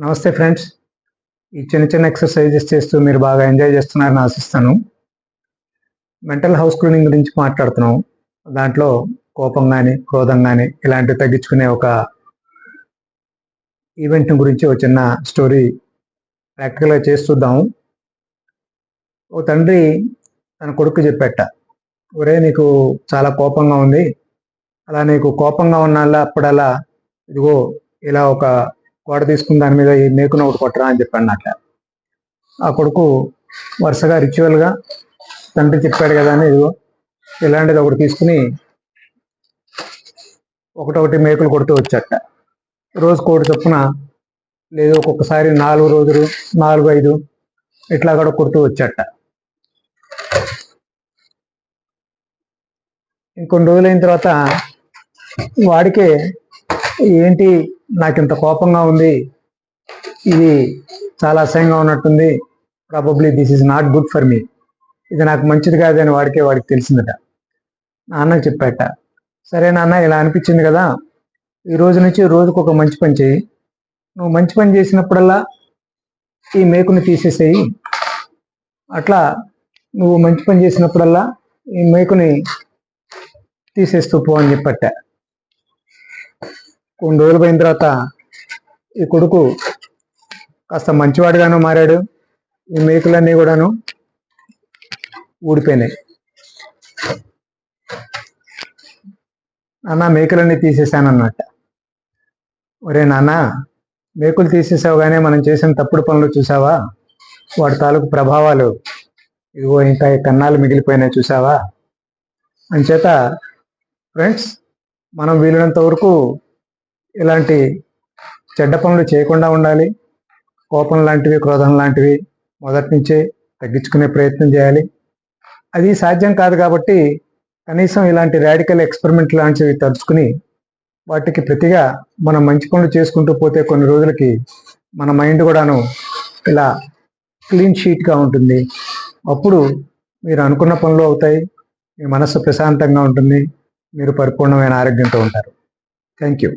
నమస్తే ఫ్రెండ్స్. ఈ చిన్న చిన్న ఎక్సర్సైజెస్ చేస్తూ మీరు బాగా ఎంజాయ్ చేస్తున్నారని ఆశిస్తాను. మెంటల్ హౌస్ క్లీనింగ్ గురించి మాట్లాడుతున్నాం. దాంట్లో కోపం కానీ క్రోధం కానీ ఇలాంటివి తగ్గించుకునే ఒక ఈవెంట్ గురించి ఒక చిన్న స్టోరీ ప్రాక్టికల్గా చేసి చూద్దాము. ఓ తండ్రి తన కొడుకు చెప్పేట, ఒరే నీకు చాలా కోపంగా ఉంది, అలా నీకు కోపంగా ఉన్నాళ్ళ అప్పుడలా ఇదిగో ఇలా ఒక గోడ తీసుకుని దాని మీద ఈ మేకును ఒకటి కొట్టరా అని చెప్పాను అట్లా. ఆ కొడుకు వరుసగా రిచువల్గా తండ్రి చెప్పాడు కదా అని ఇదిగో ఇలాంటిది ఒకటి తీసుకుని ఒకటొకటి మేకులు కొడుతూ వచ్చాట. రోజుకు ఒకటి చొప్పున, లేదు ఒక్కొక్కసారి 4 రోజులు 4-5 ఇట్లా కూడా కొడుతూ వచ్చాట. ఇంకొన్ని రోజులైన తర్వాత వాడికే ఏంటి నాకు ఇంత కోపంగా ఉంది, ఇది చాలా అసహ్యంగా ఉన్నట్టుంది, probably this is not good for me, ఇది నాకు మంచిది కాదని వాడికి తెలిసిందట. నాన్నకి చెప్పాట, సరే నాన్న ఇలా అనిపించింది కదా, ఈ రోజు నుంచి రోజుకు ఒక మంచి పని చేయి, నువ్వు మంచి పని చేసినప్పుడల్లా ఈ మేకుని తీసేసేయి, అట్లా నువ్వు మంచి పని చేసినప్పుడల్లా ఈ మేకుని తీసేస్తూ పో అని చెప్పట. కొన్ని రోజులు పోయిన తర్వాత ఈ కొడుకు కాస్త మంచివాడిగాను మారాడు, ఈ మేకులన్నీ కూడాను ఊడిపోయినాయి. నాన్న మేకులన్నీ తీసేసానన్నట్ట. ఒరే నాన్న, మేకులు తీసేసావు కానీ మనం చేసిన తప్పుడు పనులు చూసావా, వాటి తాలూకు ప్రభావాలు ఇదిగో ఇంకా కన్నాలు మిగిలిపోయినాయి చూసావా. అంచేత ఫ్రెండ్స్, మనం వీలైనంత వరకు ఇలాంటి చెడ్డ పనులు చేయకుండా ఉండాలి. కోపం లాంటివి క్రోధం లాంటివి మొదటి నుంచే తగ్గించుకునే ప్రయత్నం చేయాలి. అది సాధ్యం కాదు కాబట్టి కనీసం ఇలాంటి రాడికల్ ఎక్స్పెరిమెంట్ లాంటివి తలుచుకుని వాటికి ప్రతిగా మనం మంచి పనులు చేసుకుంటూ పోతే కొన్ని రోజులకి మన మైండ్ కూడాను ఇలా క్లీన్ షీట్గా ఉంటుంది. అప్పుడు మీరు అనుకున్న పనులు అవుతాయి, మీ మనస్సు ప్రశాంతంగా ఉంటుంది, మీరు పరిపూర్ణమైన ఆరోగ్యంతో ఉంటారు. Thank you.